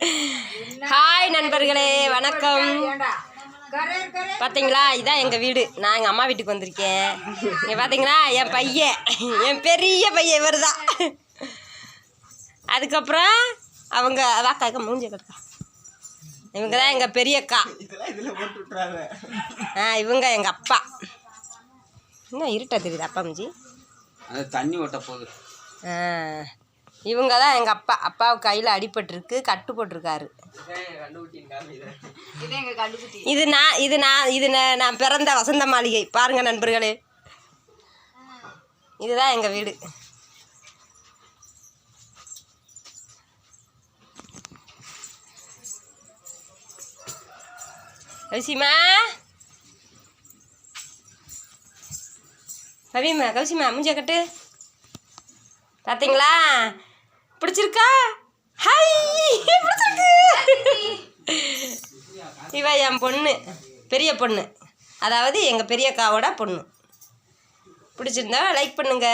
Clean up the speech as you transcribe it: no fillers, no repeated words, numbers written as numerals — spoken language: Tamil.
ஹாய் நண்பர்களே, வணக்கம். பார்த்தீங்களா, இதான் எங்கள் வீடு. நான் எங்கள் அம்மா வீட்டுக்கு வந்திருக்கேன். இங்கே பார்த்தீங்களா, என் பையன், என் பெரிய பையன் இவர் தான். அதுக்கப்புறம் அவங்க வாக்கா மூஞ்சி கட்டா, இவங்க தான் எங்கள் பெரியக்கா. இவங்க எங்கள் அப்பா. என்ன இருட்டா தெரியுது அப்பா மூஞ்சி? தண்ணி ஓட்ட போகுது. இவங்க தான் எங்கள் அப்பா. அப்பாவுக்கு கையில் அடிபட்டிருக்கு, கட்டு போட்டிருக்காரு. இது நான் பிறந்த வசந்த மாளிகை. பாருங்க நண்பர்களே, இதுதான் எங்கள் வீடு. கௌசிமா, கௌசிமா மூஞ்ச கட்டு. பார்த்தீங்களா, பிடிச்சிருக்கா? ஹாய், பிடிச்சிருக்கு. இவ என் பொண்ணு, பெரிய பொண்ணு, அதாவது எங்கள் பெரியக்காவோட பொண்ணு. பிடிச்சிருந்தா லைக் பண்ணுங்க.